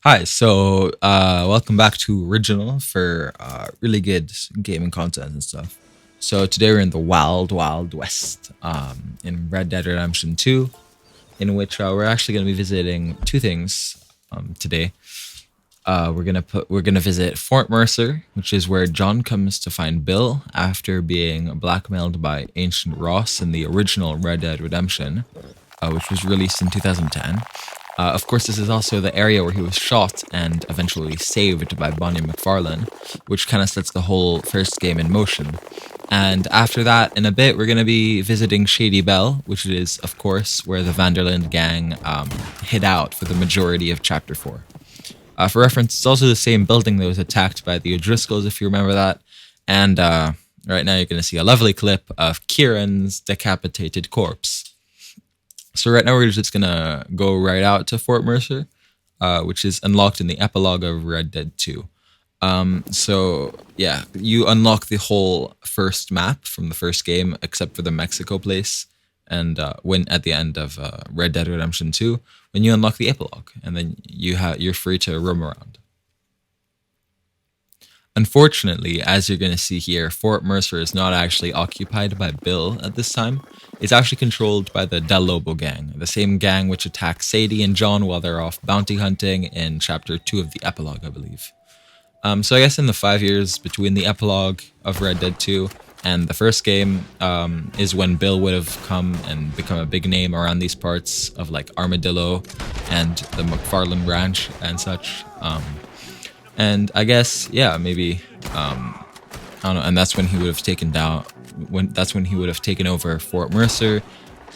Hi, welcome back to Original for really good gaming content and stuff. So today we're in the Wild Wild West in Red Dead Redemption 2, in which we're actually going to be visiting two things today. We're gonna visit Fort Mercer, which is where John comes to find Bill after being blackmailed by Ancient Ross in the original Red Dead Redemption, which was released in 2010. Of course, this is also the area where he was shot and eventually saved by Bonnie McFarlane, which kind of sets the whole first game in motion. And after that, in a bit, we're going to be visiting Shady Belle, which is, of course, where the Vanderland gang hid out for the majority of Chapter 4. For reference, it's also the same building that was attacked by the O'Driscolls, if you remember that. And right now, you're going to see a lovely clip of Kieran's decapitated corpse. So right now we're just gonna go right out to Fort Mercer, which is unlocked in the epilogue of Red Dead 2. So yeah, you unlock the whole first map from the first game, except for the Mexico place, and when at the end of Red Dead Redemption 2, when you unlock the epilogue, and then you're free to roam around. Unfortunately, as you're going to see here, Fort Mercer is not actually occupied by Bill at this time. It's actually controlled by the Del Lobo gang, the same gang which attacked Sadie and John while they're off bounty hunting in Chapter 2 of the Epilogue, I believe. So I guess in the 5 years between the Epilogue of Red Dead 2 and the first game is when Bill would have come and become a big name around these parts of like Armadillo and the McFarlane Ranch and such. And I guess, yeah, maybe, I don't know, and that's when he would have that's when he would have taken over Fort Mercer.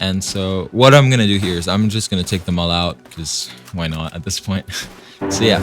And so what I'm going to do here is I'm just going to take them all out, because why not at this point? So yeah.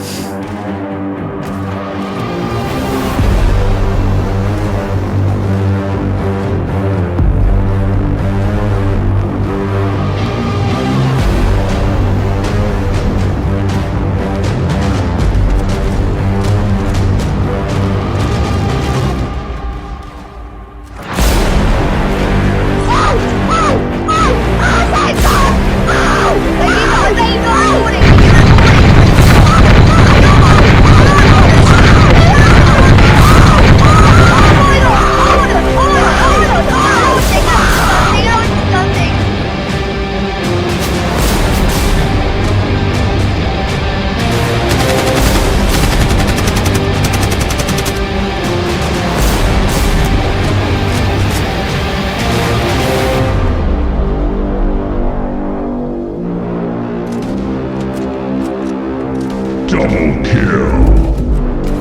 Double kill.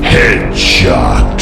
Headshot.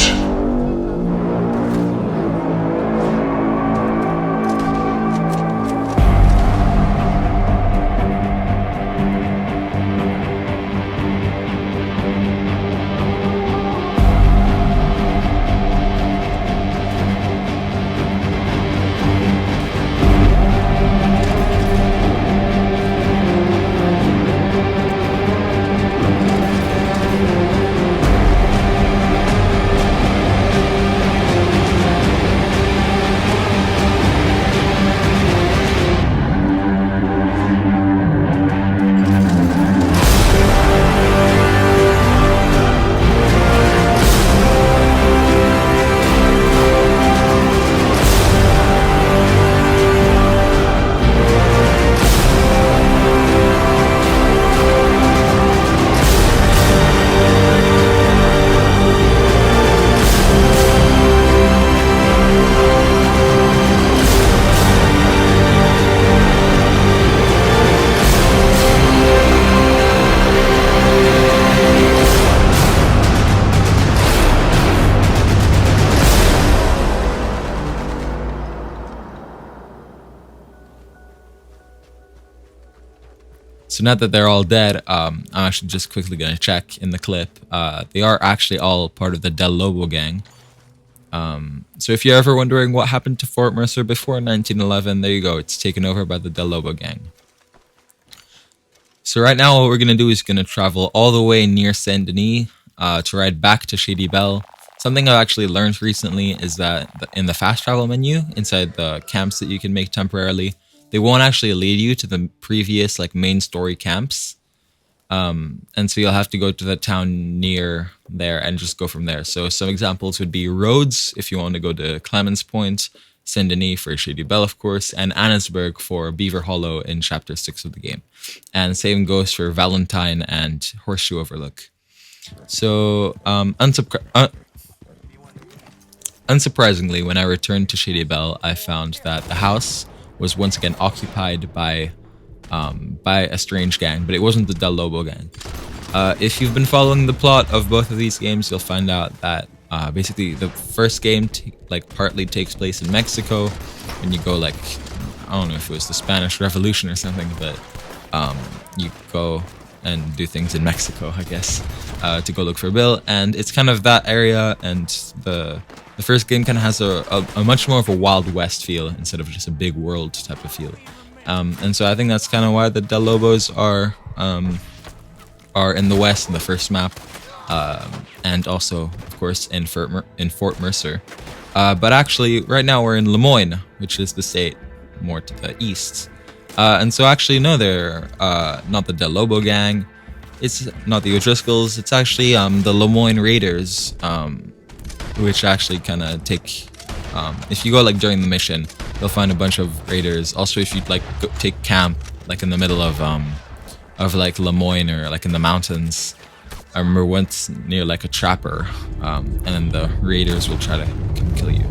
So now that they're all dead, I'm actually just quickly going to check in the clip. They are actually all part of the Del Lobo gang. So if you're ever wondering what happened to Fort Mercer before 1911, there you go. It's taken over by the Del Lobo gang. So right now what we're going to do is going to travel all the way near Saint Denis to ride back to Shady Belle. Something I've actually learned recently is that in the fast travel menu, inside the camps that you can make temporarily, they won't actually lead you to the previous like main story camps. And so you'll have to go to the town near there and just go from there. So some examples would be Rhodes, if you want to go to Clemens Point, Saint Denis for Shady Bell, of course, and Annesburg for Beaver Hollow in Chapter 6 of the game. And same goes for Valentine and Horseshoe Overlook. So, unsurprisingly, when I returned to Shady Bell, I found that the house was once again occupied by a strange gang, but it wasn't the Del Lobo gang. If you've been following the plot of both of these games, you'll find out that basically the first game partly takes place in Mexico. When you go I don't know if it was the Spanish Revolution or something, but you go and do things in Mexico, I guess, to go look for Bill. And it's kind of that area, and the first game kind of has a much more of a Wild West feel instead of just a big world type of feel. And so I think that's kind of why the Del Lobos are in the West in the first map, and also, of course, in Fort Mercer. But actually, right now we're in Lemoyne, which is the state more to the east. And so actually, no, they're not the Del Lobo gang. It's not the O'Driscolls. It's actually the Lemoyne Raiders, which actually kind of take... if you go during the mission, you'll find a bunch of raiders. Also, if you take camp in the middle of Lemoyne or in the mountains, I remember once near a trapper, and then the raiders will try to come kill you.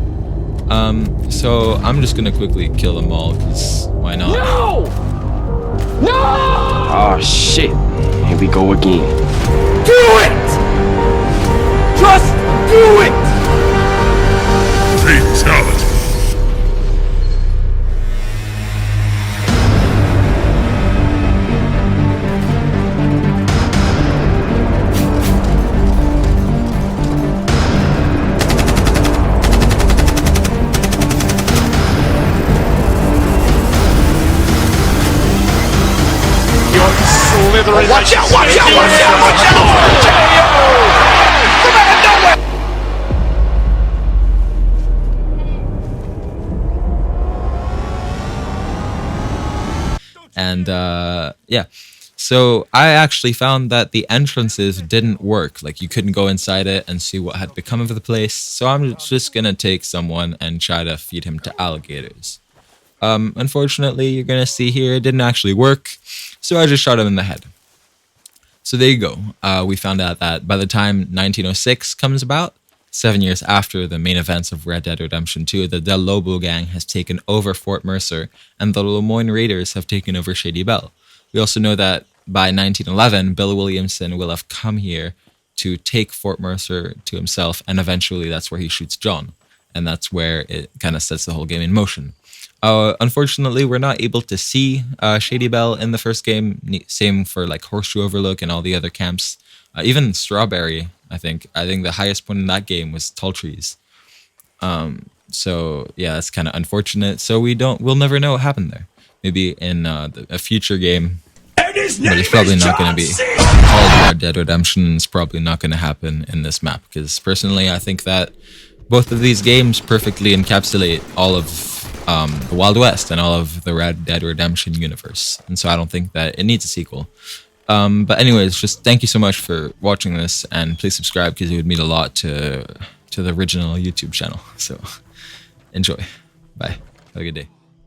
So I'm just gonna quickly kill them all, because why not? No! No! Oh shit! Here we go again. Do it! Just do it! Fatality. Watch out! Watch out! Watch out! Watch out! Come out of nowhere! And yeah, so I actually found that the entrances didn't work. You couldn't go inside it and see what had become of the place. So I'm just gonna take someone and try to feed him to alligators. Unfortunately, you're gonna see here it didn't actually work. So I just shot him in the head. So there you go. We found out that by the time 1906 comes about, 7 years after the main events of Red Dead Redemption 2, the Del Lobo gang has taken over Fort Mercer, and the Lemoyne Raiders have taken over Shady Bell. We also know that by 1911, Bill Williamson will have come here to take Fort Mercer to himself, and eventually that's where he shoots John. And that's where it kind of sets the whole game in motion. Unfortunately, we're not able to see Shady Bell in the first game. Same for Horseshoe Overlook and all the other camps. Even Strawberry, I think the highest point in that game was Tall Trees. So yeah, that's kind of unfortunate. So we'll never know what happened there. Maybe in a future game, but it's probably not going to be called Red Dead Redemption. It's probably not going to happen in this map, because personally, I think that both of these games perfectly encapsulate all of the Wild West and all of the Red Dead Redemption universe. And so I don't think that it needs a sequel. But anyways, just thank you so much for watching this, and please subscribe, because it would mean a lot to the original YouTube channel. So enjoy. Bye. Have a good day.